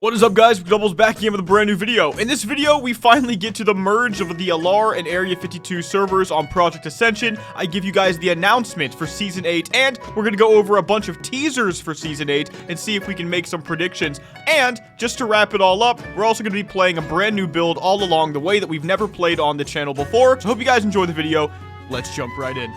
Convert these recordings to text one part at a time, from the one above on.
What is up, guys? Mcdoubles back again with a brand new video. In this video, we finally get to the merge of the Alar and Area 52 servers on Project Ascension. I give you guys the announcement for Season 8, and we're going to go over a bunch of teasers for Season 8 and see if we can make some predictions. And just to wrap it all up, we're also going to be playing a brand new build all along the way that we've never played on the channel before. So I hope you guys enjoy the video. Let's jump right in.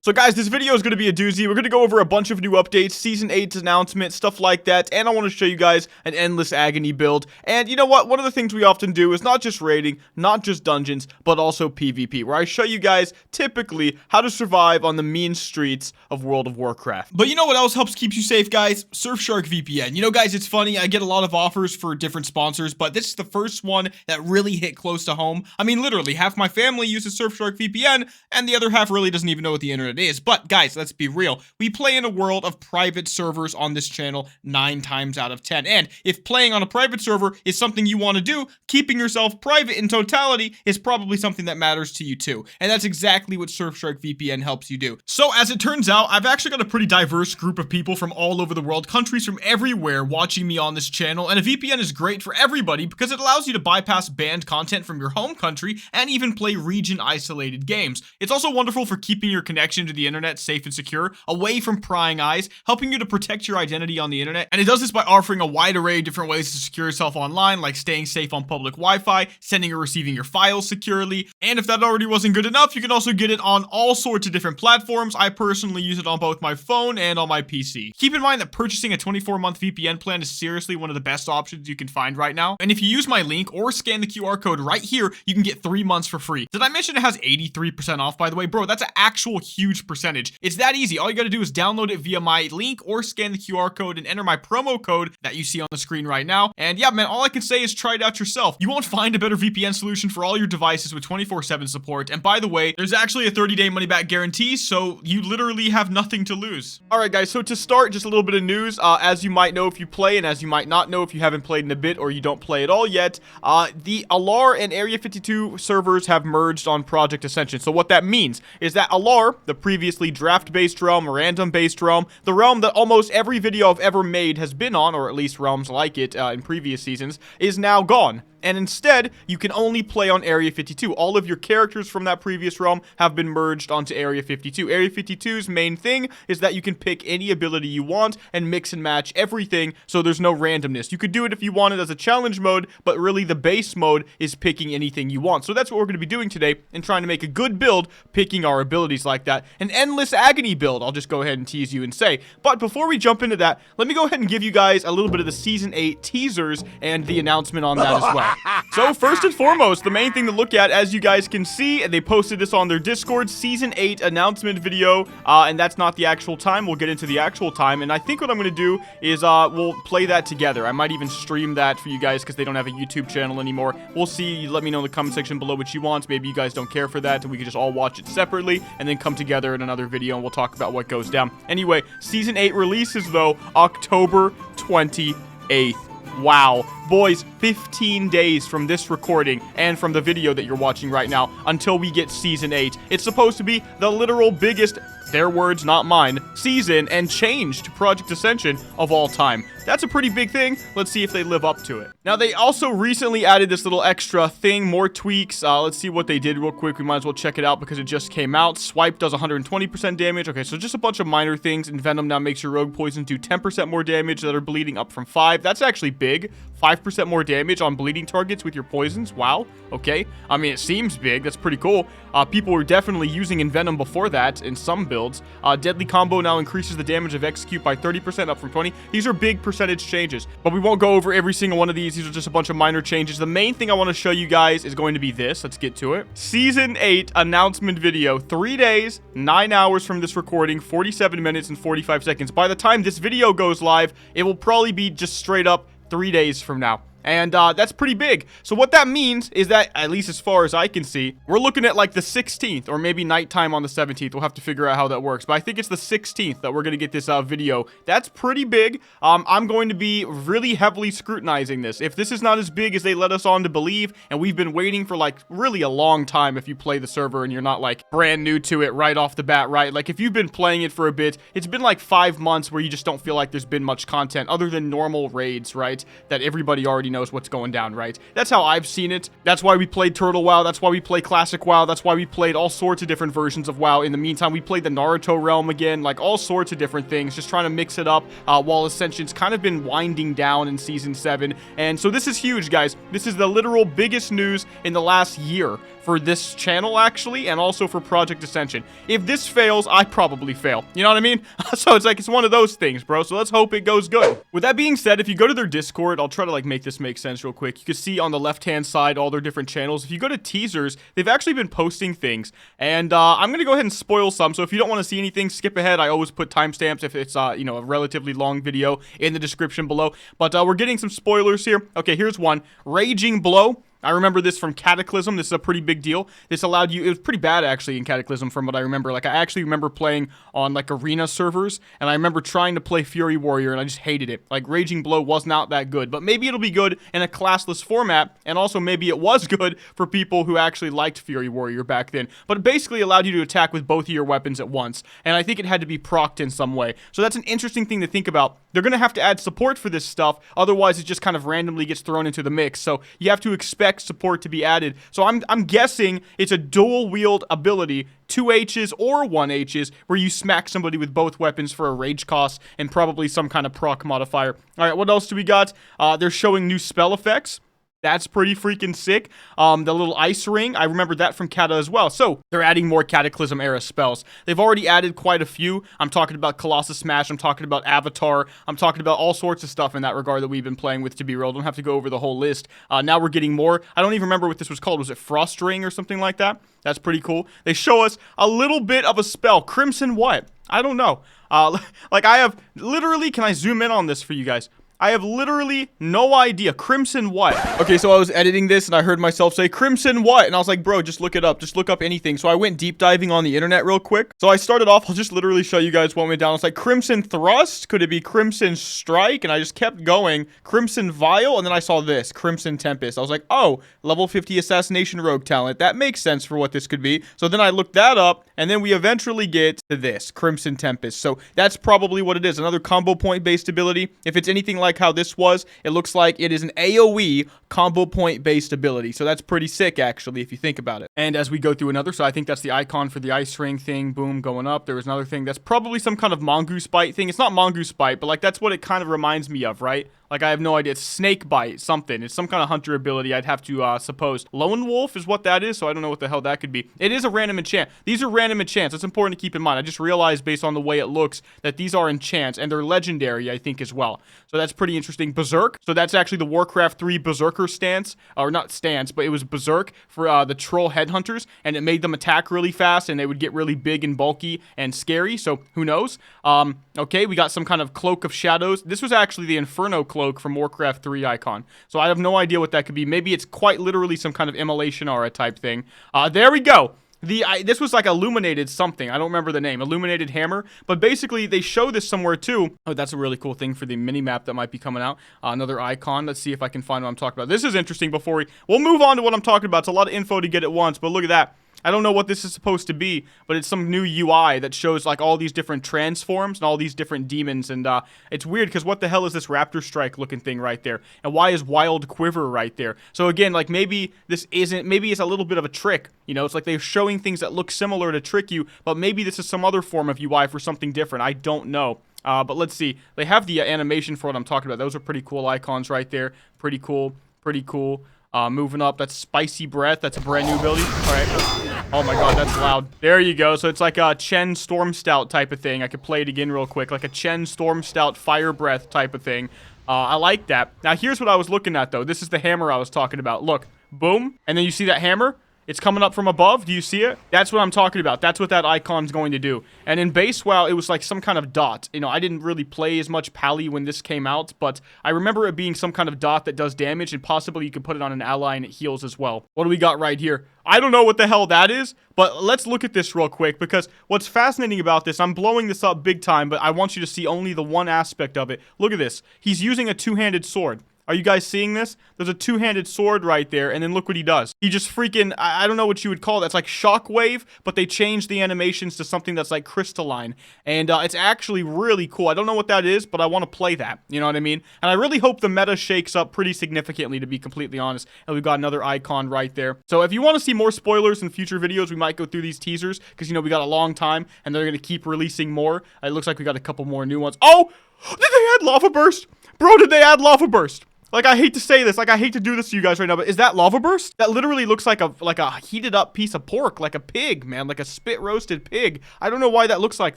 So guys, this video is going to be a doozy. We're going to go over a bunch of new updates, Season 8's announcement, stuff like that, and I want to show you guys an Endless Agony build. And you know what? One of the things we often do is not just raiding, not just dungeons, but also PvP, where I show you guys typically how to survive on the mean streets of World of Warcraft. But you know what else helps keep you safe, guys? Surfshark VPN. You know, guys, it's funny. I get a lot of offers for different sponsors, but this is the first one that really hit close to home. I mean, literally, half my family uses Surfshark VPN, and the other half really doesn't even know what the internet is. But guys, let's be real. We play in a world of private servers on this channel 9 times out of 10. And if playing on a private server is something you want to do, keeping yourself private in totality is probably something that matters to you too. And that's exactly what Surfshark VPN helps you do. So as it turns out, I've actually got a pretty diverse group of people from all over the world, countries from everywhere watching me on this channel. And a VPN is great for everybody because it allows you to bypass banned content from your home country and even play region isolated games. It's also wonderful for keeping your connection to the internet safe and secure, away from prying eyes, helping you to protect your identity on the internet. And it does this by offering a wide array of different ways to secure yourself online, like staying safe on public Wi-Fi, sending or receiving your files securely. And if that already wasn't good enough, you can also get it on all sorts of different platforms. I personally use it on both my phone and on my PC. Keep in mind that purchasing a 24-month VPN plan is seriously one of the best options you can find right now. And if you use my link or scan the QR code right here, you can get 3 months for free. Did I mention it has 83% off, by the way? Bro, that's an actual huge percentage. It's that easy. All you gotta do is download it via my link or scan the QR code and enter my promo code that you see on the screen right now. And yeah, man, all I can say is try it out yourself. You won't find a better VPN solution for all your devices with 24/7 support. And by the way, there's actually a 30-day money-back guarantee, so you literally have nothing to lose. All right, guys, so to start, just a little bit of news. As you might know if you play, and as you might not know if you haven't played in a bit or you don't play at all yet, the Alar and Area 52 servers have merged on Project Ascension. So what that means is that Alar, the previously draft-based realm, random-based realm, the realm that almost every video I've ever made has been on, or at least realms like it in previous seasons, is now gone. And instead, you can only play on Area 52. All of your characters from that previous realm have been merged onto Area 52. Area 52's main thing is that you can pick any ability you want and mix and match everything, so there's no randomness. You could do it if you wanted as a challenge mode, but really the base mode is picking anything you want. So that's what we're going to be doing today and trying to make a good build, picking our abilities like that. An Endless Agony build, I'll just go ahead and tease you and say. But before we jump into that, let me go ahead and give you guys a little bit of the Season 8 teasers and the announcement on that as well. So first and foremost, the main thing to look at, as you guys can see, and they posted this on their Discord, Season 8 announcement video, and that's not the actual time. We'll get into the actual time, and I think what I'm going to do is we'll play that together. I might even stream that for you guys because they don't have a YouTube channel anymore. We'll see. Let me know in the comment section below what you want. Maybe you guys don't care for that, and we can just all watch it separately and then come together in another video, and we'll talk about what goes down. Anyway, Season 8 releases, though, October 28th. Wow. Boys, 15 days from this recording and from the video that you're watching right now until we get Season 8. It's supposed to be the literal biggest, their words, not mine, season and change to Project Ascension of all time. That's a pretty big thing. Let's see if they live up to it. Now, they also recently added this little extra thing, more tweaks. Let's see what they did real quick. We might as well check it out because it just came out. Swipe does 120% damage. Okay, so just a bunch of minor things. And Venom now makes your rogue poison do 10% more damage that are bleeding, up from 5. That's actually big. 5% more damage on bleeding targets with your poisons. Wow. Okay. I mean, it seems big. That's pretty cool. People were definitely using Envenom before that in some builds. Deadly Combo now increases the damage of Execute by 30%, up from 20. These are big percentage changes, but we won't go over every single one of these. These are just a bunch of minor changes. The main thing I want to show you guys is going to be this. Let's get to it. Season 8 announcement video. 3 days, 9 hours from this recording, 47 minutes and 45 seconds. By the time this video goes live, it will probably be just straight up 3 days from now. And that's pretty big. So what that means is that, at least as far as I can see, we're looking at like the 16th or maybe nighttime on the 17th. We'll have to figure out how that works. But I think it's the 16th that we're going to get this video. That's pretty big. I'm going to be really heavily scrutinizing this. If this is not as big as they let us on to believe, and we've been waiting for like really a long time if you play the server and you're not like brand new to it right off the bat, right? Like if you've been playing it for a bit, it's been like 5 months where you just don't feel like there's been much content other than normal raids, right? That everybody already knows what's going down, right? That's how I've seen it. That's why we played Turtle WoW. That's why we play Classic WoW. That's why we played all sorts of different versions of WoW. In the meantime, we played the Naruto realm again, like all sorts of different things, just trying to mix it up while Ascension's kind of been winding down in Season 7. And so this is huge, guys. This is the literal biggest news in the last year for this channel, actually, and also for Project Ascension. If this fails, I probably fail. You know what I mean? So it's like, it's one of those things, bro. So let's hope it goes good. With that being said, if you go to their Discord, I'll try to like make this make sense real quick. You can see on the left-hand side all their different channels. If you go to TEASERS, they've actually been posting things. And I'm going to go ahead and spoil some. So if you don't want to see anything, skip ahead. I always put timestamps if it's, you know, a relatively long video in the description below. But we're getting some spoilers here. Okay, here's one. Raging Blow. I remember this from Cataclysm. This is a pretty big deal. This allowed you, it was pretty bad actually in Cataclysm from what I remember. Like I actually remember playing on like arena servers, and I remember trying to play Fury Warrior and I just hated it. Like Raging Blow was not that good, but maybe it'll be good in a classless format, and also maybe it was good for people who actually liked Fury Warrior back then. But it basically allowed you to attack with both of your weapons at once, and I think it had to be procced in some way. So that's an interesting thing to think about. They're going to have to add support for this stuff, otherwise it just kind of randomly gets thrown into the mix. So you have to expect support to be added. So I'm guessing it's a dual wield ability, 2 H's or 1 H's, where you smack somebody with both weapons for a rage cost and probably some kind of proc modifier. All right, what else do we got? They're showing new spell effects. That's pretty freaking sick. The little ice ring, I remember that from Kata as well. So they're adding more Cataclysm era spells. They've already added quite a few. I'm talking about Colossus Smash. I'm talking about Avatar. I'm talking about all sorts of stuff in that regard that we've been playing with, to be real. Don't have to go over the whole list. Now we're getting more. I don't even remember what this was called. Was it Frost Ring or something like that? That's pretty cool. They show us a little bit of a spell. Crimson what? I don't know. Like I have literally, can I zoom in on this for you guys? I have literally no idea. Crimson what? Okay, so I was editing this and I heard myself say, Crimson what? And I was like, bro, just look it up. Just look up anything. So I went deep diving on the internet real quick. So I started off, I'll just literally show you guys what went down. It's like Crimson Thrust. Could it be Crimson Strike? And I just kept going. Crimson Vial. And then I saw this, Crimson Tempest. I was like, oh, level 50 Assassination Rogue talent. That makes sense for what this could be. So then I looked that up. And then we eventually get to this, Crimson Tempest. So that's probably what it is. Another combo point based ability. If it's anything like how this was, it looks like it is an AoE combo point based ability. So that's pretty sick actually if you think about it. And as we go through another, so I think that's the icon for the ice ring thing, boom, going up. There was another thing that's probably some kind of mongoose bite thing. It's not mongoose bite, but like that's what it kind of reminds me of, right? Like, I have no idea. It's snake bite, something. It's some kind of hunter ability, I'd have to suppose. Lone wolf is what that is, so I don't know what the hell that could be. It is a random enchant. These are random enchants. That's important to keep in mind. I just realized, based on the way it looks, that these are enchants, and they're legendary, I think, as well. So that's pretty interesting. Berserk. So that's actually the Warcraft 3 Berserker stance. Or not stance, but it was Berserk for the troll headhunters, and it made them attack really fast, and they would get really big and bulky and scary, so who knows? Okay, we got some kind of Cloak of Shadows. This was actually the Inferno Cloak from Warcraft 3 icon. So I have no idea what that could be. Maybe it's quite literally some kind of immolation aura type thing. There we go. This was like illuminated something. I don't remember the name. Illuminated hammer. But basically, they show this somewhere too. Oh, that's a really cool thing for the mini-map that might be coming out. Another icon. Let's see if I can find what I'm talking about. This is interesting before we'll move on to what I'm talking about. It's a lot of info to get at once, but look at that. I don't know what this is supposed to be, but it's some new UI that shows like all these different transforms and all these different demons, and it's weird because what the hell is this Raptor Strike looking thing right there? And why is Wild Quiver right there? So again, like maybe this isn't, maybe it's a little bit of a trick, you know? It's like they're showing things that look similar to trick you, but maybe this is some other form of UI for something different. I don't know. But let's see. They have the animation for what I'm talking about. Those are pretty cool icons right there. Pretty cool. Pretty cool. Moving up, that's Spicy Breath. That's a brand new ability. All right. Oh my god, that's loud. There you go. So it's like a Chen Storm Stout type of thing. I could play it again real quick. Like a Chen Storm Stout Fire Breath type of thing. I like that. Now, here's what I was looking at, though. This is the hammer I was talking about. Look. Boom. And then you see that hammer? It's coming up from above. Do you see it? That's what I'm talking about. That's what that icon's going to do. And in base WoW, it was like some kind of dot. You know, I didn't really play as much Pally when this came out, but I remember it being some kind of dot that does damage, and possibly you can put it on an ally and it heals as well. What do we got right here? I don't know what the hell that is, but let's look at this real quick, because what's fascinating about this, I'm blowing this up big time, but I want you to see only the one aspect of it. Look at this. He's using a two-handed sword. Are you guys seeing this? There's a two-handed sword right there, and then look what he does. He just freaking, I don't know what you would call it. That's like shockwave, but they changed the animations to something that's like crystalline. And it's actually really cool. I don't know what that is, but I want to play that. You know what I mean? And I really hope the meta shakes up pretty significantly, to be completely honest. And we've got another icon right there. So if you want to see more spoilers in future videos, we might go through these teasers, because, you know, we got a long time, and they're going to keep releasing more. It looks like we got a couple more new ones. Oh! Did they add Lava Burst? Bro, did they add Lava Burst? Like, I hate to say this, like, I hate to do this to you guys right now, but is that Lava Burst? That literally looks like a heated up piece of pork, like a pig, man, like a spit roasted pig. I don't know why that looks like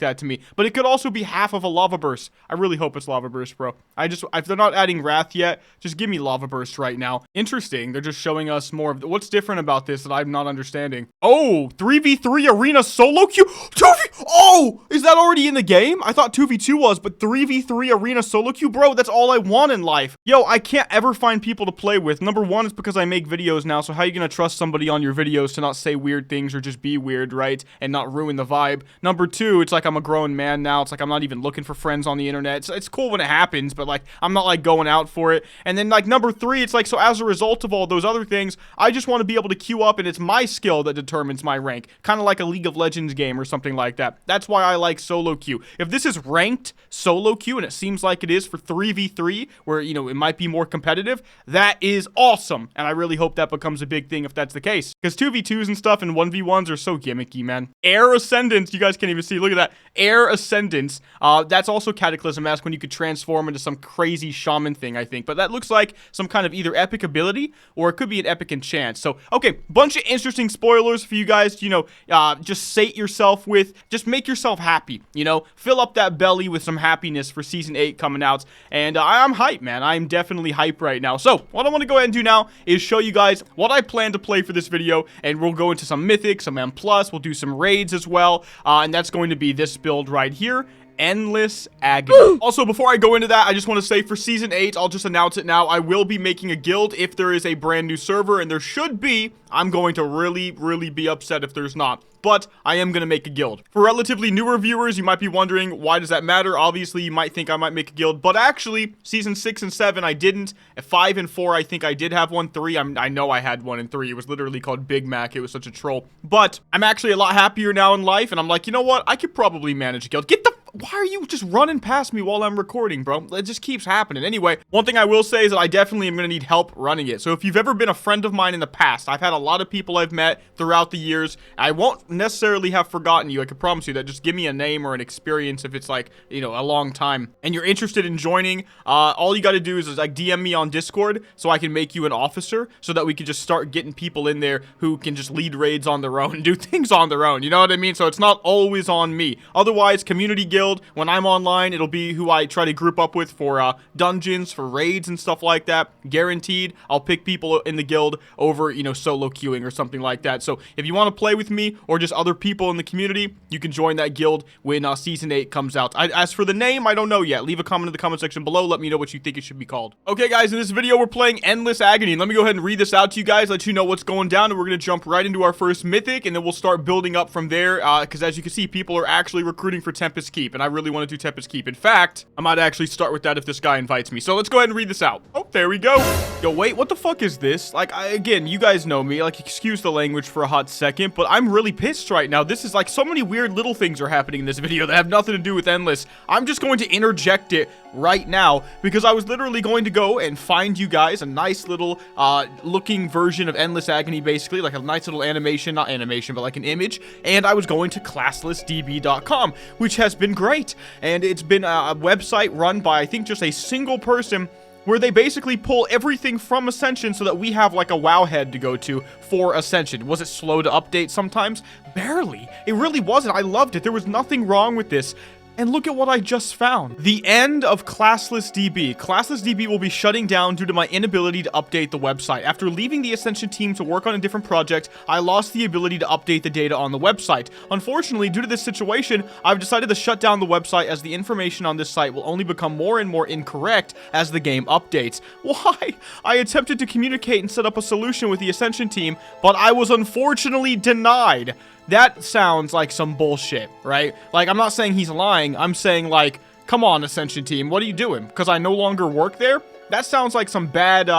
that to me, but it could also be half of a Lava Burst. I really hope it's Lava Burst, bro. If they're not adding Wrath yet, just give me Lava Burst right now. Interesting, they're just showing us more of what's different about this that I'm not understanding. Oh, 3v3 arena solo queue. Oh, is that already in the game? I thought 2v2 was, but 3v3 arena solo queue, bro, that's all I want in life. Yo, I can't ever find people to play with. Number one is because I make videos now, so how are you gonna trust somebody on your videos to not say weird things or just be weird, right? And not ruin the vibe. Number two, it's like I'm a grown man now. It's like I'm not even looking for friends on the internet. It's cool when it happens, but like I'm not like going out for it. And then like number three, it's like, so as a result of all those other things, I just want to be able to queue up, and it's my skill that determines my rank. Kind of like a League of Legends game or something like that. That's why I like solo queue. If this is ranked solo queue, and it seems like it is for 3v3, where, you know, it might be more competitive, that is awesome, and I really hope that becomes a big thing if that's the case, because 2v2s and stuff and 1v1s are so gimmicky, man. Air Ascendance, you guys can't even see, look at that, Air Ascendance, that's also Cataclysm-esque when you could transform into some crazy shaman thing, I think, but that looks like some kind of either epic ability, or it could be an epic enchant. So, okay, bunch of interesting spoilers for you guys to, you know, just sate yourself with, just make yourself happy, you know, fill up that belly with some happiness for Season 8 coming out, and I'm hyped, man. I'm definitely hyped right now. So, what I want to go ahead and do now is show you guys what I plan to play for this video, and we'll go into some Mythic, some M+, we'll do some raids as well, and that's going to be this build right here. Endless Agony. Also, before I go into that, I just want to say for Season 8, I'll just announce it now, I will be making a guild if there is a brand new server, and there should be. I'm going to really be upset if there's not. But I am going to make a guild. For relatively newer viewers, you might be wondering, why does that matter? Obviously, you might think I might make a guild, but actually, Season 6 and 7, I didn't. 5 and 4, I think I did have one. 3, I know I had 1 and 3. It was literally called Big Mac. It was such a troll. But I'm actually a lot happier now in life, and I'm like, you know what? I could probably manage a guild. Why are you just running past me while I'm recording, bro? It just keeps happening. Anyway, one thing I will say is that I definitely am going to need help running it. So if you've ever been a friend of mine in the past, I've had a lot of people I've met throughout the years. I won't necessarily have forgotten you. I can promise you that. Just give me a name or an experience if it's like, you know, a long time and you're interested in joining. All you got to do is like DM me on Discord so I can make you an officer so that we can just start getting people in there who can just lead raids on their own and do things on their own. You know what I mean? So it's not always on me. Otherwise, community guild, when I'm online, it'll be who I try to group up with for dungeons, for raids and stuff like that. Guaranteed, I'll pick people in the guild over, you know, solo queuing or something like that. So if you want to play with me or just other people in the community, you can join that guild when Season 8 comes out. As for the name, I don't know yet. Leave a comment in the comment section below. Let me know what you think it should be called. Okay, guys, in this video, we're playing Endless Agony. Let me go ahead and read this out to you guys, let you know what's going down, and we're going to jump right into our first Mythic, and then we'll start building up from there, because as you can see, people are actually recruiting for Tempest Keep, and I really want to do Tempest Keep. In fact, I might actually start with that if this guy invites me. So let's go ahead and read this out. Oh, there we go. Yo, wait, what the fuck is this? Like, again, you guys know me. Like, excuse the language for a hot second, but I'm really pissed right now. This is like so many weird little things are happening in this video that have nothing to do with Endless. I'm just going to interject it right now because I was literally going to go and find you guys a nice little looking version of Endless Agony, basically, like a nice little animation, not animation, but like an image, and I was going to classlessdb.com, which has been great, and it's been a website run by, I think, just a single person, where they basically pull everything from Ascension so that we have like a WoW head to go to for Ascension. Was it slow to update sometimes? Barely. It really wasn't. I loved it. There was nothing wrong with this. And look at what I just found. The end of Classless DB. Classless DB will be shutting down due to my inability to update the website. After leaving the Ascension team to work on a different project, I lost the ability to update the data on the website. Unfortunately, due to this situation, I've decided to shut down the website as the information on this site will only become more and more incorrect as the game updates. Why? I attempted to communicate and set up a solution with the Ascension team, but I was unfortunately denied. That sounds like some bullshit, right? Like, I'm not saying he's lying. I'm saying, like, come on, Ascension team, what are you doing? Because I no longer work there? That sounds like some bad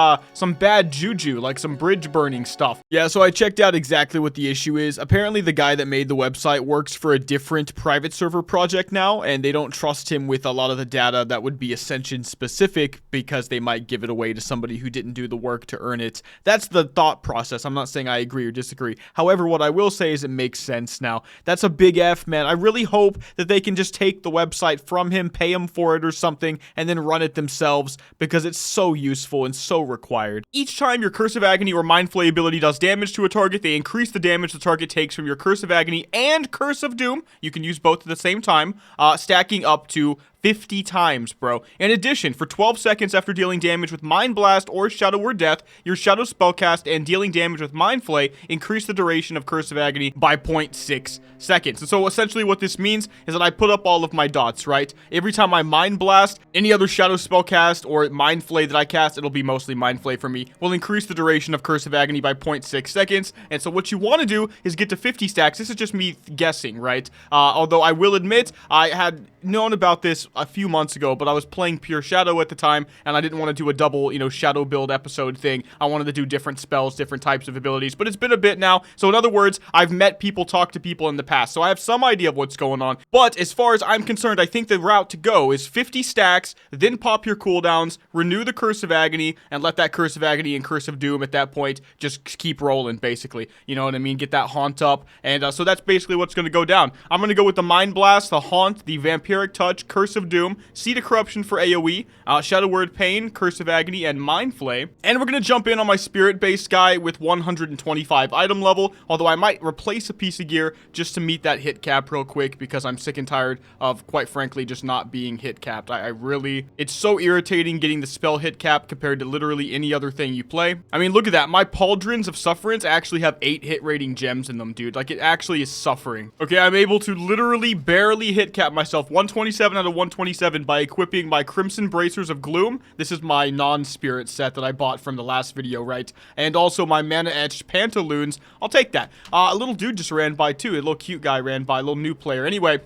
juju, like some bridge burning stuff. Yeah, so I checked out exactly what the issue is. Apparently, the guy that made the website works for a different private server project now, and they don't trust him with a lot of the data that would be Ascension specific because they might give it away to somebody who didn't do the work to earn it. That's the thought process. I'm not saying I agree or disagree. However, what I will say is it makes sense now. That's a big F, man. I really hope that they can just take the website from him, pay him for it or something, and then run it themselves because it's so useful and so required. Each time your Curse of Agony or Mind Flay ability does damage to a target, they increase the damage the target takes from your Curse of Agony and Curse of Doom. You can use both at the same time, stacking up to 50 times, bro. In addition, for 12 seconds after dealing damage with Mind Blast or Shadow Word Death, your Shadow Spellcast and dealing damage with Mind Flay increase the duration of Curse of Agony by 0.6 seconds. And so essentially what this means is that I put up all of my dots, right? Every time I Mind Blast, any other Shadow Spellcast or Mind Flay that I cast, it'll be mostly Mind Flay for me, will increase the duration of Curse of Agony by 0.6 seconds. And so what you want to do is get to 50 stacks. This is just me guessing, right? Although I will admit, I had known about this a few months ago, but I was playing Pure Shadow at the time, and I didn't want to do a double, Shadow build episode thing. I wanted to do different spells, different types of abilities, but it's been a bit now. So in other words, I've met people, talked to people in the past, so I have some idea of what's going on. But as far as I'm concerned, I think the route to go is 50 stacks, then pop your cooldowns, renew the Curse of Agony, and let that Curse of Agony and Curse of Doom at that point just keep rolling, basically. You know what I mean? Get that Haunt up, and so that's basically what's going to go down. I'm going to go with the Mind Blast, the Haunt, the Vampiric Touch, Curse of Doom, Seed of Corruption for AoE, Shadow Word Pain, Curse of Agony, and Mind Flay. And we're going to jump in on my Spirit-based guy with 125 item level, although I might replace a piece of gear just to meet that hit cap real quick because I'm sick and tired of, quite frankly, just not being hit capped. I really, it's so irritating getting the spell hit cap compared to literally any other thing you play. I mean, look at that. My Pauldrons of Sufferance actually have 8 hit rating gems in them, dude. Like, it actually is suffering. Okay, I'm able to literally barely hit cap myself. 127 out of 127 by equipping my Crimson Bracers of Gloom. This is my non-spirit set that I bought from the last video, right? And also my Mana Etched Pantaloons. I'll take that. A little dude just ran by too. A little cute guy ran by. A little new player. Anyway.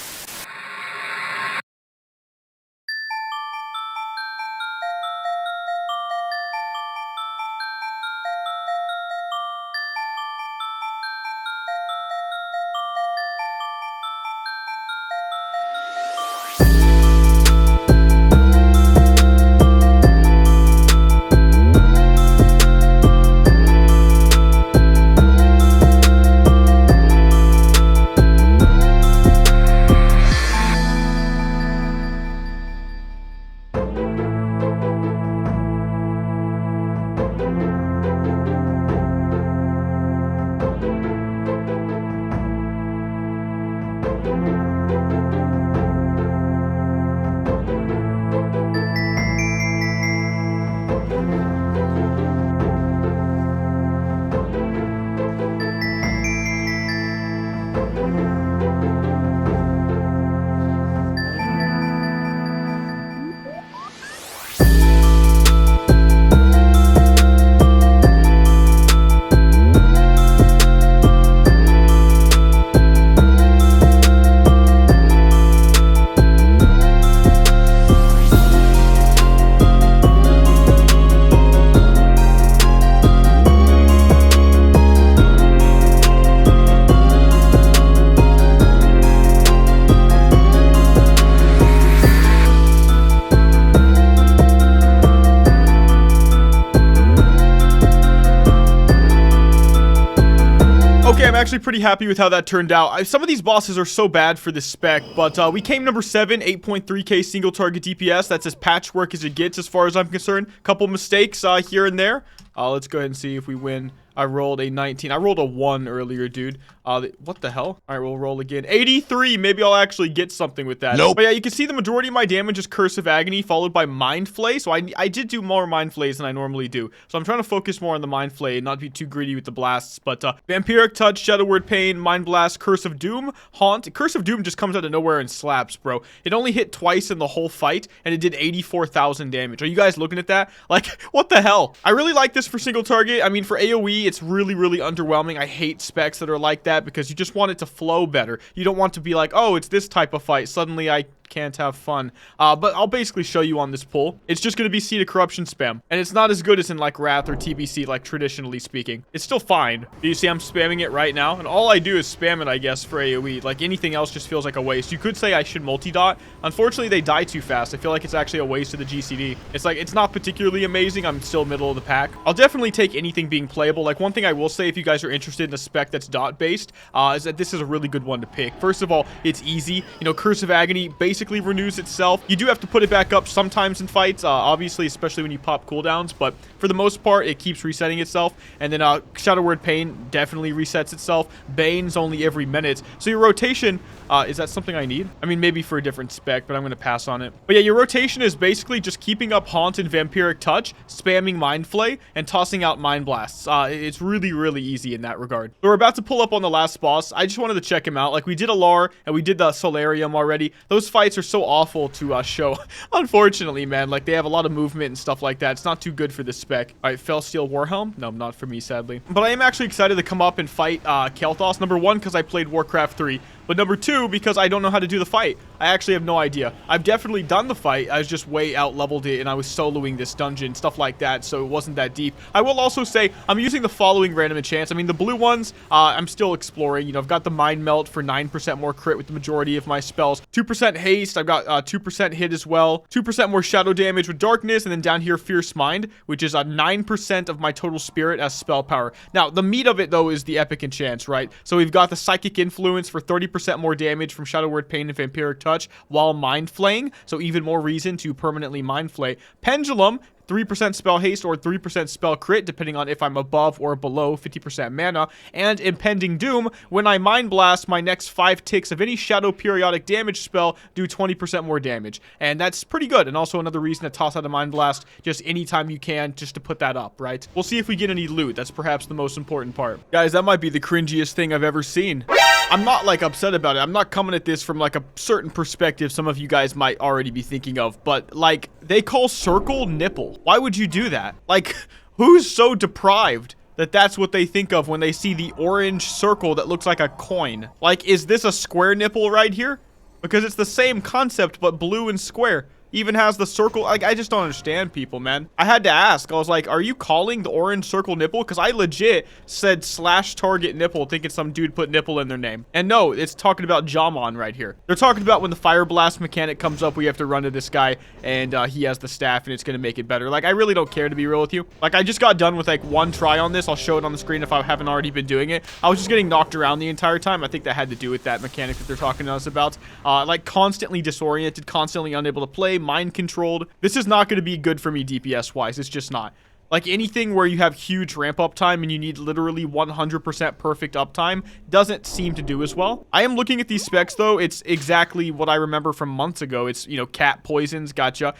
Actually pretty happy with how that turned out. Some of these bosses are so bad for this spec, but we came number 7, 8.3k single target DPS. That's as patchwork as it gets as far as I'm concerned. Couple mistakes here and there. Let's go ahead and see if we win. I rolled a 19. I rolled a 1 earlier, dude. What the hell? All right, we'll roll again. 83. Maybe I'll actually get something with that. Nope. But yeah, you can see the majority of my damage is Curse of Agony, followed by Mind Flay. So I did do more Mind Flays than I normally do. So I'm trying to focus more on the Mind Flay and not be too greedy with the blasts. But Vampiric Touch, Shadow Word Pain, Mind Blast, Curse of Doom, Haunt. Curse of Doom just comes out of nowhere and slaps, bro. It only hit twice in the whole fight, and it did 84,000 damage. Are you guys looking at that? Like, what the hell? I really like this for single target. I mean, for AoE, it's really, really underwhelming. I hate specs that are like that because you just want it to flow better. You don't want to be like, oh, it's this type of fight. Suddenly I can't have fun. But I'll basically show you on this pull. It's just going to be Seed of Corruption spam. And it's not as good as in like Wrath or TBC, like traditionally speaking. It's still fine. You see I'm spamming it right now. And all I do is spam it, I guess, for AoE. Like anything else just feels like a waste. You could say I should multi-dot. Unfortunately, they die too fast. I feel like it's actually a waste of the GCD. It's like, it's not particularly amazing. I'm still middle of the pack. I'll definitely take anything being playable. Like one thing I will say, if you guys are interested in a spec that's dot based, is that this is a really good one to pick. First of all, it's easy. You know, Curse of Agony basically renews itself. You do have to put it back up sometimes in fights, obviously, especially when you pop cooldowns, but for the most part, it keeps resetting itself. And then Shadow Word Pain definitely resets itself. Bane's only every minute. So your rotation, is that something I need? I mean, maybe for a different spec, but I'm going to pass on it. But yeah, your rotation is basically just keeping up Haunt and Vampiric Touch, spamming Mind Flay, and tossing out Mind Blasts. It's really, really easy in that regard. So we're about to pull up on the last boss. I just wanted to check him out. Like, we did Alar, and we did the Solarium already. Those fights are so awful to show. Unfortunately, man, like, they have a lot of movement and stuff like that. It's not too good for this spec. All right, Felsteel Warhelm? No, not for me, sadly. But I am actually excited to come up and fight Kael'thas. Number 1, because I played Warcraft 3. But number 2, because I don't know how to do the fight. I actually have no idea. I've definitely done the fight. I was just way out leveled it, and I was soloing this dungeon, stuff like that, so it wasn't that deep. I will also say I'm using the following random enchants. I mean, the blue ones, I'm still exploring. You know, I've got the Mind Melt for 9% more crit with the majority of my spells. 2% haste. I've got 2% hit as well. 2% more shadow damage with darkness, and then down here, Fierce Mind, which is 9% of my total spirit as spell power. Now, the meat of it, though, is the epic enchants, right? So we've got the Psychic Influence for 30% more damage from Shadow Word Pain and Vampiric Touch while Mind Flaying, so even more reason to permanently Mind Flay. Pendulum, 3% spell haste or 3% spell crit, depending on if I'm above or below 50% mana. And Impending Doom, when I Mind Blast, my next 5 ticks of any shadow periodic damage spell do 20% more damage. And that's pretty good. And also another reason to toss out a Mind Blast just anytime you can, just to put that up, right? We'll see if we get any loot. That's perhaps the most important part. Guys, that might be the cringiest thing I've ever seen. I'm not, like, upset about it. I'm not coming at this from, like, a certain perspective some of you guys might already be thinking of. But, like, they call circle nipple. Why would you do that? Like, who's so deprived that that's what they think of when they see the orange circle that looks like a coin? Like, is this a square nipple right here? Because it's the same concept, but blue and square. Even has the circle. Like, I just don't understand people, man. I had to ask. I was like, are you calling the orange circle nipple? Because I legit said /target nipple, thinking some dude put nipple in their name. And no, it's talking about Jamon right here. They're talking about when the Fire Blast mechanic comes up, we have to run to this guy, and he has the staff, and it's going to make it better. Like, I really don't care, to be real with you. Like, I just got done with, like, 1 try on this. I'll show it on the screen if I haven't already been doing it. I was just getting knocked around the entire time. I think that had to do with that mechanic that they're talking to us about. Like, constantly disoriented, constantly unable to play, mind controlled. This is not going to be good for me DPS wise. It's just not. Like, anything where you have huge ramp up time and you need literally 100% perfect uptime doesn't seem to do as well. I am looking at these specs though. It's exactly what I remember from months ago. It's, you know, cat poisons, gotcha.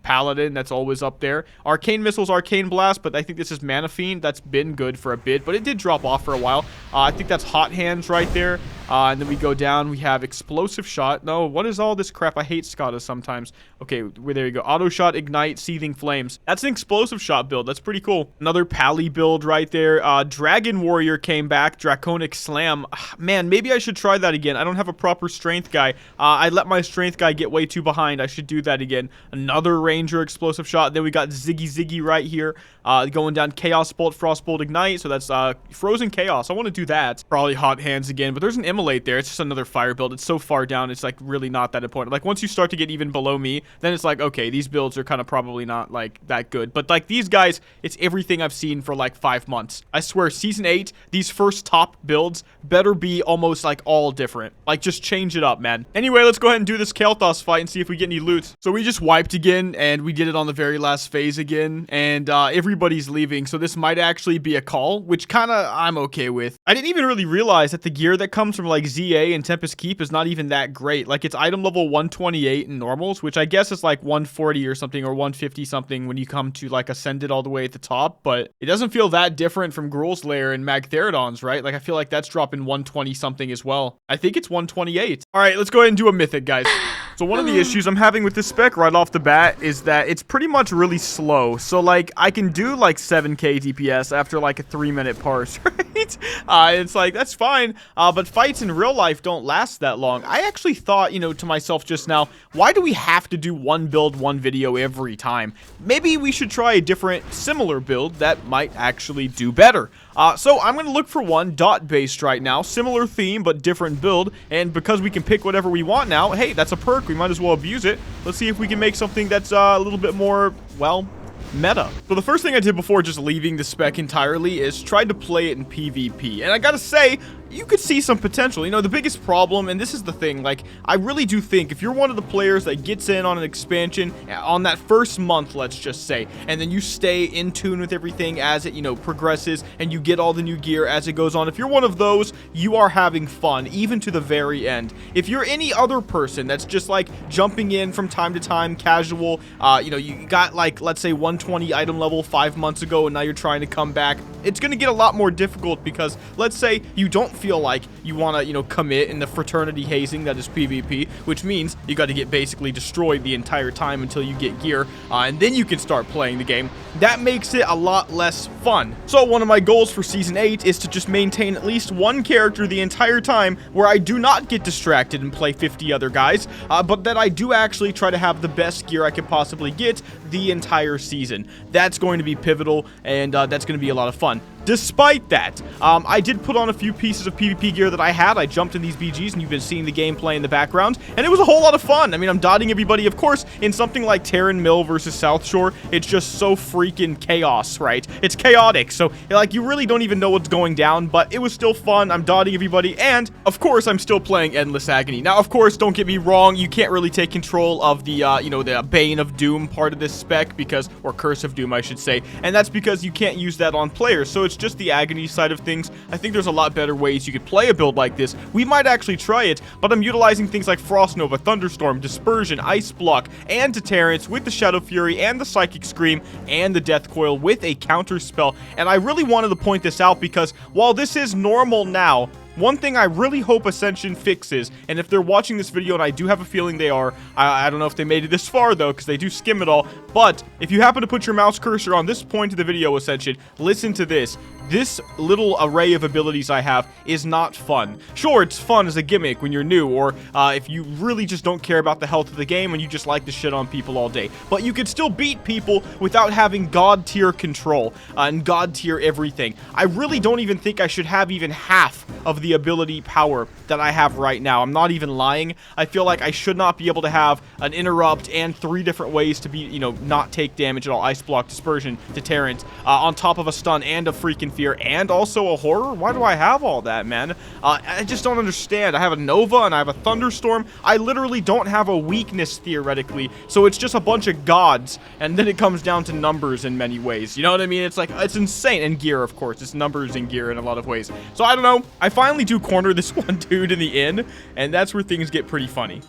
Paladin, that's always up there. Arcane missiles, arcane blast, but I think this is Mana Fiend. That's been good for a bit, but it did drop off for a while. I think that's Hot Hands right there. And then we go down, we have Explosive Shot. No, what is all this crap? I hate Skada sometimes. Okay, there you go. Auto Shot, Ignite, Seething Flames. That's an Explosive Shot build. That's pretty cool. Another Pally build right there. Dragon Warrior came back. Draconic Slam. Man, maybe I should try that again. I don't have a proper strength guy. I let my strength guy get way too behind. I should do that again. Another Ranger Explosive Shot. Then we got Ziggy right here. Going down Chaos Bolt, Frost Bolt, Ignite. So that's Frozen Chaos. I want to do that. Probably Hot Hands again. But there's an assimilate there. It's just another fire build. It's so far down, it's like really not that important. Like once you start to get even below me, then it's like, okay, these builds are kind of probably not like that good. But like these guys, it's everything I've seen for like 5 months. I swear, season 8, these first top builds better be almost like all different. Like just change it up, man. Anyway, let's go ahead and do this Kael'thas fight and see if we get any loot. So we just wiped again, and we did it on the very last phase again, and everybody's leaving. So this might actually be a call, which kind of I'm okay with. I didn't even really realize that the gear that comes from like ZA and Tempest Keep is not even that great. Like it's item level 128 in normals, which I guess is like 140 or something, or 150 something when you come to like Ascended all the way at the top, but it doesn't feel that different from Gruul's Lair and Magtheridon's, right? Like I feel like that's dropping 120 something as well. I think it's 128. All right, let's go ahead and do a Mythic, guys. So one of the issues I'm having with this spec right off the bat is that it's pretty much really slow. So like I can do like 7k DPS after like a 3-minute parse, right? It's like, that's fine. But fights in real life don't last that long. I actually thought, you know, to myself just now, why do we have to do one build, one video every time? Maybe we should try a different, similar build that might actually do better. So I'm going to look for one dot-based right now. Similar theme, but different build. And because we can pick whatever we want now, hey, that's a perk. We might as well abuse it. Let's see if we can make something that's a little bit more, well, meta. So the first thing I did before just leaving the spec entirely is tried to play it in PvP. And I gotta say, you could see some potential. You know, the biggest problem, and this is the thing, like, I really do think if you're one of the players that gets in on an expansion on that first month, let's just say, and then you stay in tune with everything as it, you know, progresses, and you get all the new gear as it goes on, if you're one of those, you are having fun, even to the very end. If you're any other person that's just, like, jumping in from time to time, casual, you know, you got, like, let's say 120 item level 5 months ago, and now you're trying to come back, it's gonna get a lot more difficult because, let's say, you don't feel like you want to, you know, commit in the fraternity hazing that is PvP, which means you got to get basically destroyed the entire time until you get gear, and then you can start playing the game. That makes it a lot less fun. So one of my goals for Season 8 is to just maintain at least one character the entire time where I do not get distracted and play 50 other guys, but that I do actually try to have the best gear I can possibly get the entire season. That's going to be pivotal, and that's going to be a lot of fun. Despite that, I did put on a few pieces of PvP gear that I had. I jumped in these BGs, and you've been seeing the gameplay in the background, and it was a whole lot of fun. I mean, I'm dotting everybody. Of course, in something like Terran Mill versus South Shore, it's just so freaking chaos, right? It's chaotic, so, like, you really don't even know what's going down, but it was still fun. I'm dotting everybody, and, of course, I'm still playing Endless Agony. Now, of course, don't get me wrong, you can't really take control of the, you know, the Bane of Doom part of this spec, because, or Curse of Doom, I should say, and that's because you can't use that on players, so it's just the Agony side of things. I think there's a lot better ways you could play a build like this. We might actually try it, but I'm utilizing things like Frost Nova, Thunderstorm, Dispersion, Ice Block, and Deterrence with the Shadow Fury and the Psychic Scream and the Death Coil with a counter spell. And I really wanted to point this out because while this is normal now, one thing I really hope Ascension fixes, and if they're watching this video, and I do have a feeling they are, I don't know if they made it this far though, because they do skim it all, but if you happen to put your mouse cursor on this point of the video, Ascension, listen to this. This little array of abilities I have is not fun. Sure, it's fun as a gimmick when you're new, or if you really just don't care about the health of the game and you just like to shit on people all day. But you could still beat people without having god tier control and god tier everything. I really don't even think I should have even half of the ability power that I have right now. I'm not even lying. I feel like I should not be able to have an interrupt and 3 different ways to be, you know, not take damage at all. Ice Block, Dispersion, Deterrent, on top of a stun and a freaking fear, and also a horror? Why do I have all that, man? I just don't understand. I have a Nova and I have a Thunderstorm. I literally don't have a weakness, theoretically, so it's just a bunch of gods, and then it comes down to numbers in many ways. You know what I mean? It's like, it's insane. And gear, of course. It's numbers and gear in a lot of ways. So I don't know. I finally do corner this one dude in the inn, and that's where things get pretty funny.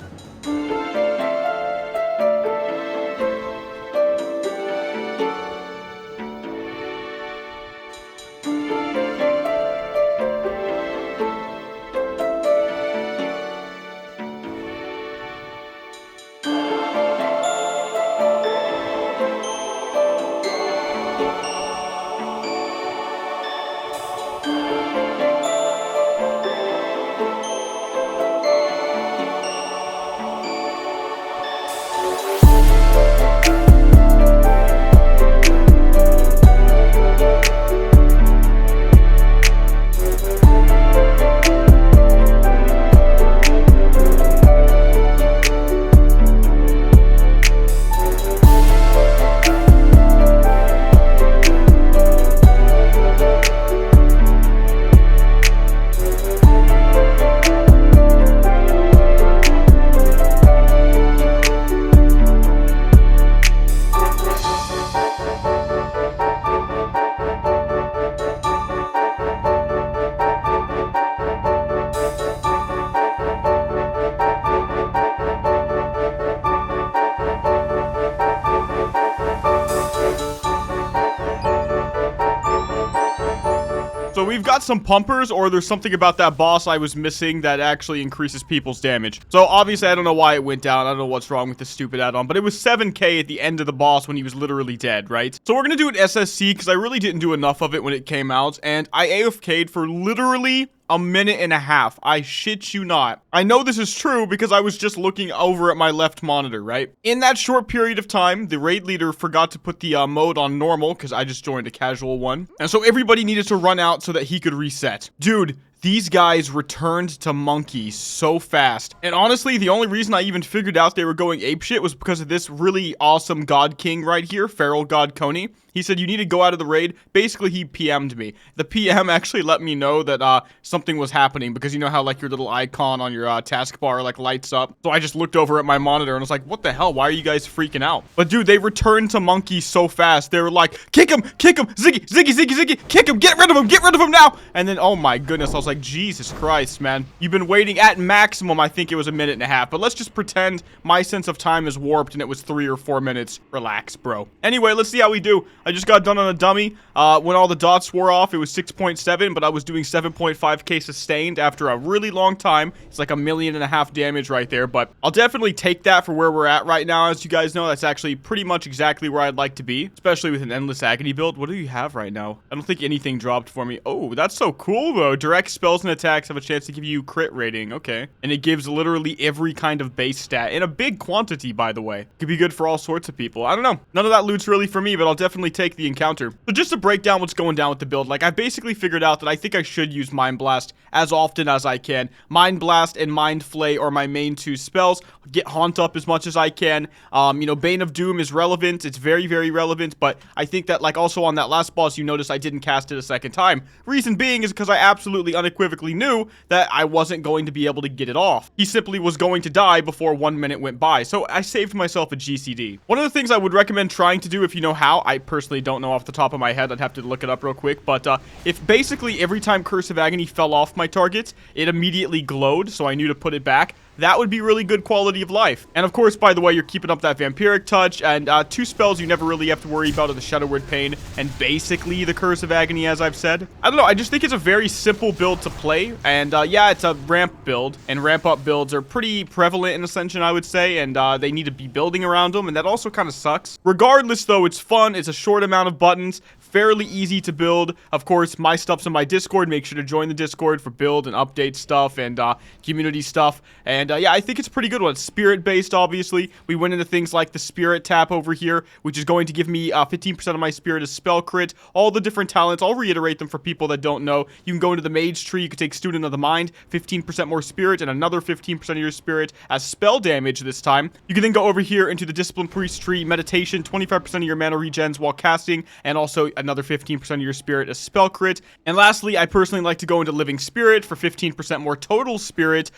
we've got some pumpers, or there's something about that boss I was missing that actually increases people's damage. So obviously I don't know why it went down. I don't know what's wrong with this stupid add-on, but it was 7k at the end of the boss when he was literally dead, right? So we're gonna do an SSC because I really didn't do enough of it when it came out, and I AFK'd for literally a minute and a half. I shit you not. I know this is true because I was just looking over at my left monitor, right? In that short period of time, the raid leader forgot to put the mode on normal because I just joined a casual one. And so everybody needed to run out so that he could reset. Dude, these guys returned to monkeys so fast. And honestly, the only reason I even figured out they were going apeshit was because of this really awesome God King right here, Feral God Coney. He said, you need to go out of the raid. Basically, he PM'd me. The PM actually let me know that something was happening because you know how like your little icon on your taskbar like lights up. So I just looked over at my monitor and was like, what the hell? Why are you guys freaking out? But dude, they returned to monkeys so fast. They were like, kick him, Ziggy, kick him, get rid of him now. And then, oh my goodness, I was like, Jesus Christ, man. You've been waiting at maximum, I think it was a minute and a half. But let's just pretend my sense of time is warped and it was 3 or 4 minutes. Relax, bro. Anyway, let's see how we do. I just got done on a dummy. When all the dots wore off, it was 6.7, but I was doing 7.5k sustained after a really long time. It's like 1.5 million damage right there, but I'll definitely take that for where we're at right now. As you guys know, that's actually pretty much exactly where I'd like to be, especially with an Endless Agony build. What do you have right now? I don't think anything dropped for me. Oh, that's so cool, though. Direct spells and attacks have a chance to give you crit rating. Okay. And it gives literally every kind of base stat in a big quantity, by the way. Could be good for all sorts of people. I don't know. None of that loot's really for me, but I'll definitely take the encounter. So just to break down what's going down with the build, like I basically figured out that I think I should use Mind Blast as often as I can. Mind Blast and Mind Flay are my main 2 spells. Get Haunt up as much as I can. You know, Bane of Doom is relevant. It's very, very relevant, but I think that like also on that last boss, you notice I didn't cast it a second time. Reason being is because I absolutely unequivocally knew that I wasn't going to be able to get it off. He simply was going to die before 1 minute went by, so I saved myself a GCD. One of the things I would recommend trying to do if you know how, I personally don't know off the top of my head, I'd have to look it up real quick, but if basically every time Curse of Agony fell off my target, it immediately glowed, so I knew to put it back. That would be really good quality of life. And of course, by the way, you're keeping up that Vampiric Touch, and 2 spells you never really have to worry about are the Shadow Word Pain and basically the Curse of Agony, as I've said. I don't know, I just think it's a very simple build to play, and yeah, it's a ramp build, and ramp up builds are pretty prevalent in Ascension, I would say, and they need to be building around them, and that also kind of sucks. Regardless, though, it's fun, it's a short amount of buttons, fairly easy to build. Of course, my stuff's in my Discord. Make sure to join the Discord for build and update stuff and community stuff. And yeah, I think it's a pretty good one. It's spirit-based, obviously. We went into things like the Spirit Tap over here, which is going to give me 15% of my Spirit as spell crit. All the different talents, I'll reiterate them for people that don't know. You can go into the Mage tree. You can take Student of the Mind, 15% more Spirit, and another 15% of your Spirit as spell damage this time. You can then go over here into the Discipline Priest tree, Meditation, 25% of your mana regens while casting, and also another 15% of your Spirit as spell crit. And lastly, I personally like to go into Living Spirit for 15% more total Spirit.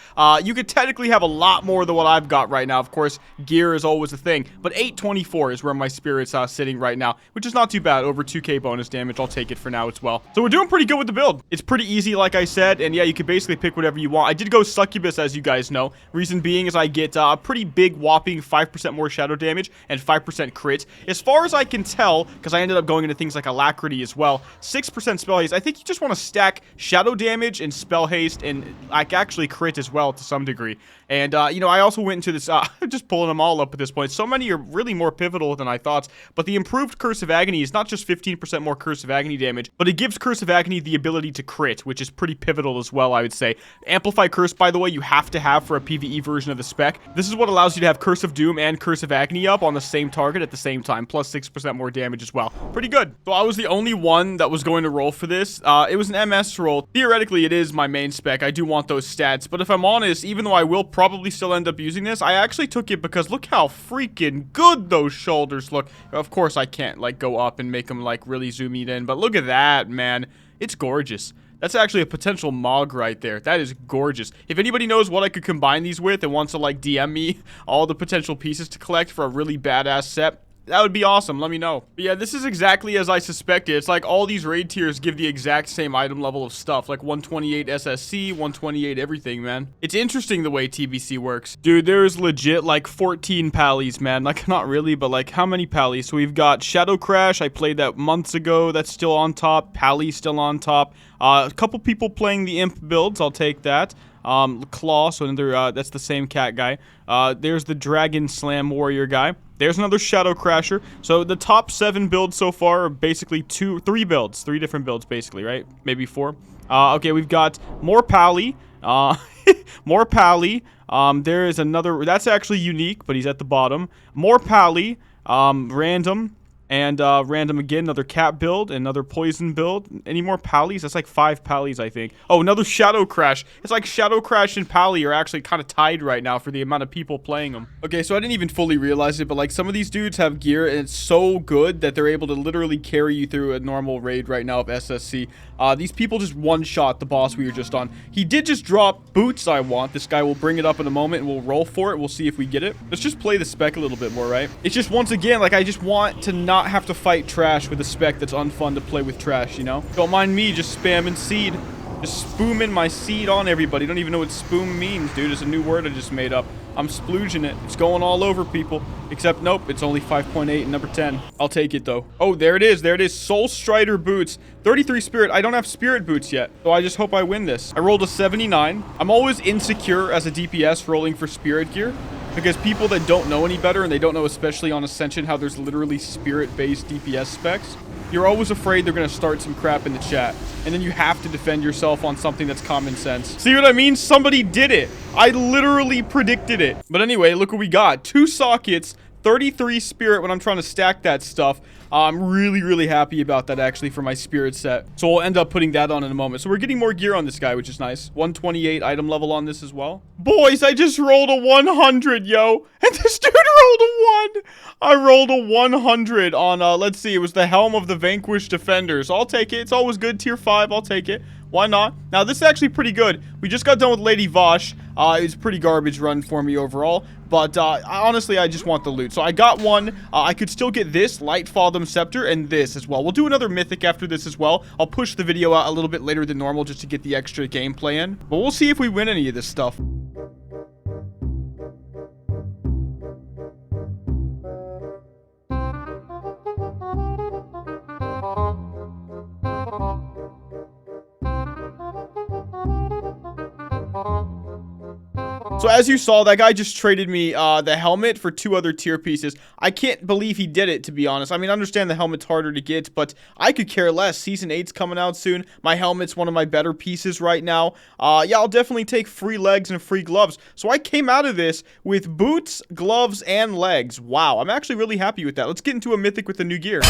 You could technically have a lot more than what I've got right now. Of course, gear is always a thing, but 824 is where my Spirit's sitting right now, which is not too bad. Over 2k bonus damage. I'll take it for now as well. So we're doing pretty good with the build. It's pretty easy, like I said, and yeah, you can basically pick whatever you want. I did go Succubus, as you guys know. Reason being is I get a pretty big whopping 5% more shadow damage and 5% crit. As far as I can tell, because I ended up going into things like Alacrity as well, 6% spell haste. I think you just want to stack shadow damage and spell haste and like actually crit as well to some degree. And you know, I also went into this I'm just pulling them all up at this point. So many are really more pivotal than I thought, but the improved Curse of Agony is not just 15% more Curse of Agony damage, but it gives Curse of Agony the ability to crit, which is pretty pivotal as well, I would say. Amplify Curse, by the way, you have to have for a PvE version of the spec. This is what allows you to have Curse of Doom and Curse of Agony up on the same target at the same time, plus 6% more damage as well. Pretty good. So I was the only one that was going to roll for this. It was an MS roll. Theoretically, it is my main spec. I do want those stats, but if I'm honest, even though I will probably still end up using this, I actually took it because look how freaking good those shoulders look. Of course, I can't like go up and make them like really zoomed in, but look at that, man. It's gorgeous. That's actually a potential Mog right there. That is gorgeous. If anybody knows what I could combine these with and wants to like DM me all the potential pieces to collect for a really badass set, that would be awesome. Let me know. But yeah, this is exactly as I suspected. It's like all these raid tiers give the exact same item level of stuff, like 128 SSC, 128 everything, man. It's interesting the way TBC works. Dude, there's legit like 14 pallies, man. Like, not really, but like how many pallies? So we've got Shadow Crash. I played that months ago. That's still on top. Pally still on top. A couple people playing the imp builds. I'll take that. Claw, so another, that's the same cat guy. There's the Dragon Slam Warrior guy. There's another Shadow Crasher. So the top 7 builds so far are basically 3 builds. 3 different builds, basically, right? Maybe 4. Okay, we've got more Pally. More Pally. There is another, that's actually unique, but he's at the bottom. More Pally. Random. And random again, another cat build, another poison build. Any more pallies? That's like 5 pallies, I think. Oh, another Shadow Crash. It's like Shadow Crash and Pally are actually kind of tied right now for the amount of people playing them. Okay, so I didn't even fully realize it, but like some of these dudes have gear and it's so good that they're able to literally carry you through a normal raid right now of SSC. These people just one-shot the boss we were just on. He did just drop boots I want. This guy will bring it up in a moment and we'll roll for it. We'll see if we get it. Let's just play the spec a little bit more, right? It's just, once again, like I just want to not have to fight trash with a spec that's unfun to play with trash, you know? Don't mind me just spamming seed. Just spooming my seed on everybody. Don't even know what spoom means, dude. It's a new word I just made up. I'm splooging it. It's going all over people. Except, nope, it's only 5.8 and number 10. I'll take it, though. Oh, there it is. There it is. Soul Strider boots. 33 spirit. I don't have spirit boots yet, so I just hope I win this. I rolled a 79. I'm always insecure as a DPS rolling for spirit gear, because people that don't know any better, and they don't know, especially on Ascension, how there's literally spirit-based DPS specs, you're always afraid they're going to start some crap in the chat. And then you have to defend yourself on something that's common sense. See what I mean? Somebody did it. I literally predicted it. But anyway, look what we got. 2 sockets, 33 spirit when I'm trying to stack that stuff. I'm really, really happy about that, actually, for my spirit set. So we'll end up putting that on in a moment. So we're getting more gear on this guy, which is nice. 128 item level on this as well. Boys, I just rolled a 100, yo. And this dude rolled a 1. I rolled a 100 on, let's see, it was the Helm of the Vanquished Defenders. I'll take it. It's always good. Tier 5, I'll take it. Why not? Now, this is actually pretty good. We just got done with Lady Vosh. It's a pretty garbage run for me overall. But, honestly, I just want the loot. So, I got one. I could still get this, Light Fathom Scepter, and this as well. We'll do another Mythic after this as well. I'll push the video out a little bit later than normal just to get the extra gameplay in. But we'll see if we win any of this stuff. So as you saw, that guy just traded me the helmet for 2 other tier pieces. I can't believe he did it, to be honest. I mean, I understand the helmet's harder to get, but I could care less. Season 8's coming out soon. My helmet's one of my better pieces right now. Yeah, I'll definitely take free legs and free gloves. So I came out of this with boots, gloves, and legs. Wow, I'm actually really happy with that. Let's get into a Mythic with the new gear.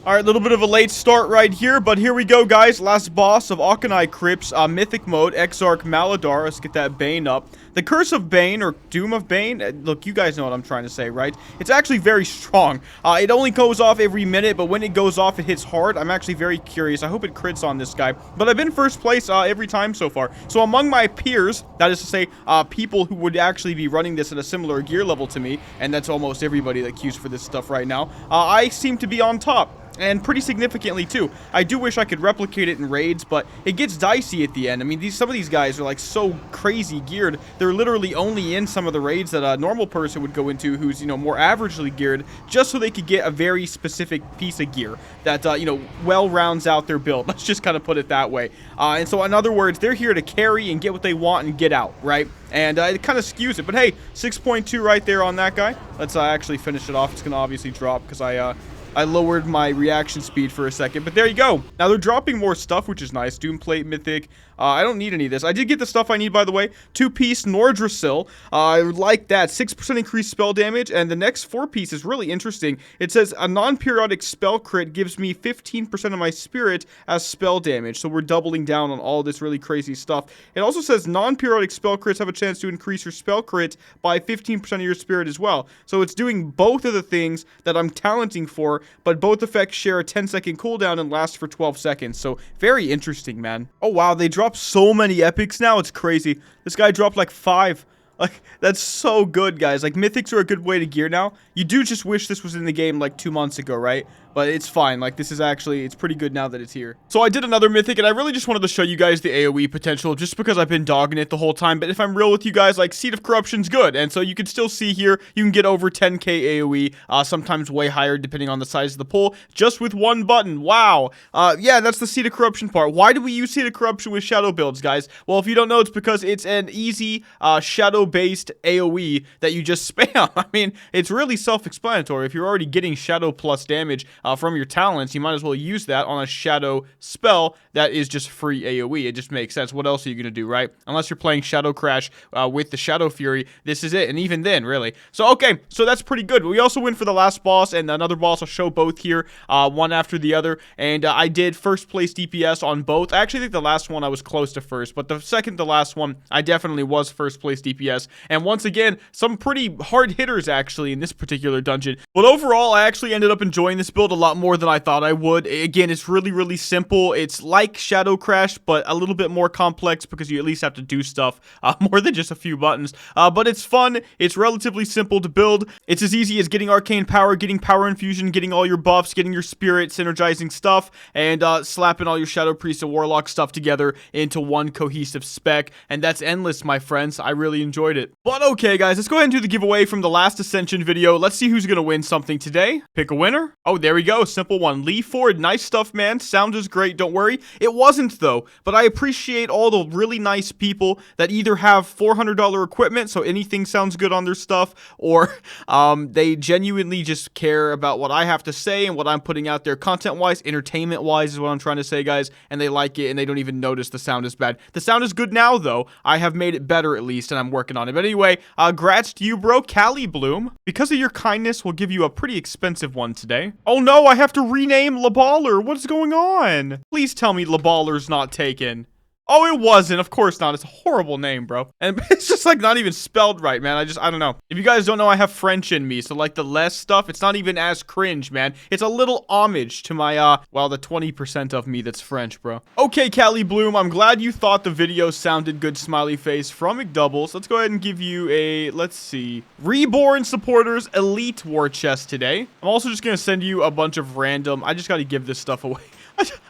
Alright, a little bit of a late start right here, but here we go, guys. Last boss of Auchenai Crypts, Mythic mode, Exarch Maladar. Let's get that Bane up. The Curse of Bane, or Doom of Bane, look, you guys know what I'm trying to say, right? It's actually very strong. It only goes off every minute, but when it goes off, it hits hard. I'm actually very curious. I hope it crits on this guy. But I've been first place every time so far. So among my peers, that is to say, people who would actually be running this at a similar gear level to me, and that's almost everybody that queues for this stuff right now, I seem to be on top. And pretty significantly, too. I do wish I could replicate it in raids, but it gets dicey at the end. I mean, some of these guys are, like, so crazy geared. They're literally only in some of the raids that a normal person would go into who's, you know, more averagely geared, just so they could get a very specific piece of gear that, you know, well rounds out their build. Let's just kind of put it that way. And so, in other words, they're here to carry and get what they want and get out, right? and it kind of skews it. But hey, 6.2 right there on that guy. Let's actually finish it off. It's going to obviously drop because I lowered my reaction speed for a second, but there you go. Now they're dropping more stuff, which is nice. Doomplate, Mythic. I don't need any of this. I did get the stuff I need, by the way. 2-piece Nordrassil. I like that. 6% increased spell damage, and the next 4-piece is really interesting. It says a non-periodic spell crit gives me 15% of my spirit as spell damage, so we're doubling down on all this really crazy stuff. It also says non-periodic spell crits have a chance to increase your spell crit by 15% of your spirit as well. So it's doing both of the things that I'm talenting for, but both effects share a 10-second cooldown and last for 12 seconds. So very interesting, man. Oh wow, they dropped so many epics now. It's crazy. This guy dropped like 5. Like, that's so good, guys. Like, mythics are a good way to gear now. You do just wish this was in the game like 2 months ago, right? But it's fine. Like, this is actually, it's pretty good now that it's here. So I did another mythic, and I really just wanted to show you guys the AoE potential just because I've been dogging it the whole time. But if I'm real with you guys, like, Seed of Corruption's good. And so you can still see here, you can get over 10k AoE, sometimes way higher depending on the size of the pull, just with one button. Wow. Yeah, that's the Seed of Corruption part. Why do we use Seed of Corruption with shadow builds, guys? Well, if you don't know, it's because it's an easy shadow-based AoE that you just spam. I mean, it's really self-explanatory. If you're already getting shadow plus damage from your talents, you might as well use that on a shadow spell that is just free AoE. It just makes sense. What else are you going to do, right? Unless you're playing Shadow Crash with the Shadow Fury, this is it. And even then, really. So, okay. So, that's pretty good. We also went for the last boss and another boss. I'll show both here, one after the other. And I did first place DPS on both. I actually think the last one I was close to first, but the second to last one, I definitely was first place DPS. And once again, some pretty hard hitters actually in this particular dungeon. But overall, I actually ended up enjoying this build a lot more than I thought I would. Again, it's really, really simple. It's like Shadow Crash, but a little bit more complex because you at least have to do stuff more than just a few buttons. But it's fun. It's relatively simple to build. It's as easy as getting arcane power, getting power infusion, getting all your buffs, getting your spirit, synergizing stuff, and slapping all your Shadow Priest and Warlock stuff together into one cohesive spec. And that's Endless, my friends. I really enjoyed it. But okay, guys, let's go ahead and do the giveaway from the last Ascension video. Let's see who's going to win something today. Pick a winner. Oh, there we go. Simple one. Lee Ford. Nice stuff, man. Sound is great. Don't worry. It wasn't, though. But I appreciate all the really nice people that either have $400 equipment, so anything sounds good on their stuff, or they genuinely just care about what I have to say and what I'm putting out there content-wise, entertainment-wise is what I'm trying to say, guys, and they like it, and they don't even notice the sound is bad. The sound is good now, though. I have made it better, at least, and I'm working on it. But anyway, grats to you, bro. Cali Bloom. Because of your kindness, we'll give you a pretty expensive one today. Oh, no, I have to rename LaBaller. What's going on? Please tell me LaBaller's not taken. Oh, it wasn't. Of course not. It's a horrible name, bro. And it's just, like, not even spelled right, man. I don't know. If you guys don't know, I have French in me. So, like, the less stuff, it's not even as cringe, man. It's a little homage to my, well, the 20% of me that's French, bro. Okay, Cali Bloom, I'm glad you thought the video sounded good, smiley face, from Mcdoubles. Let's go ahead and give you a, let's see, Reborn Supporters Elite War Chest today. I'm also just going to send you a bunch of random, I just got to give this stuff away.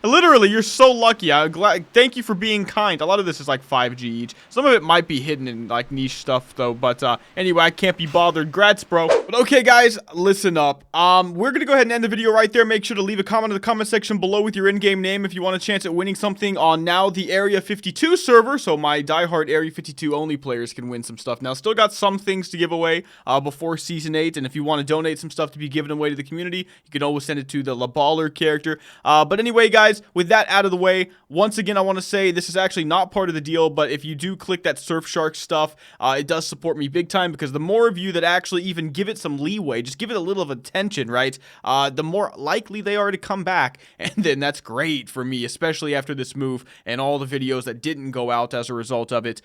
Literally, you're so lucky. I'm glad. Thank you for being kind. A lot of this is like 5G each. Some of it might be hidden in like niche stuff though. But anyway, I can't be bothered. Grats, bro. But okay, guys, listen up. We're gonna go ahead and end the video right there. Make sure to leave a comment in the comment section below with your in-game name if you want a chance at winning something on now the Area 52 server. So my diehard Area 52 only players can win some stuff. Now, still got some things to give away before Season 8. And if you want to donate some stuff to be given away to the community, you can always send it to the LaBaller character. But anyway, guys, with that out of the way, once again, I want to say this is actually not part of the deal, but if you do click that Surfshark stuff, it does support me big time, because the more of you that actually even give it some leeway, just give it a little of attention, right, the more likely they are to come back, and then that's great for me, especially after this move and all the videos that didn't go out as a result of it.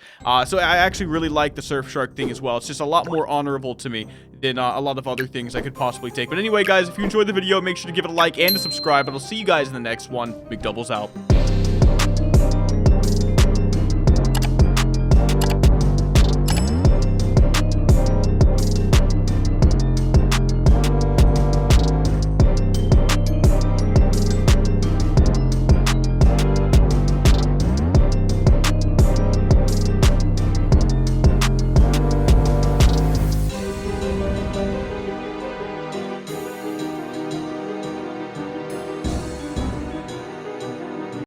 So I actually really like the Surfshark thing as well. It's just a lot more honorable to me than a lot of other things I could possibly take. But anyway, guys, if you enjoyed the video, make sure to give it a like and to subscribe, and I'll see you guys in the next one. Mcdoubles out.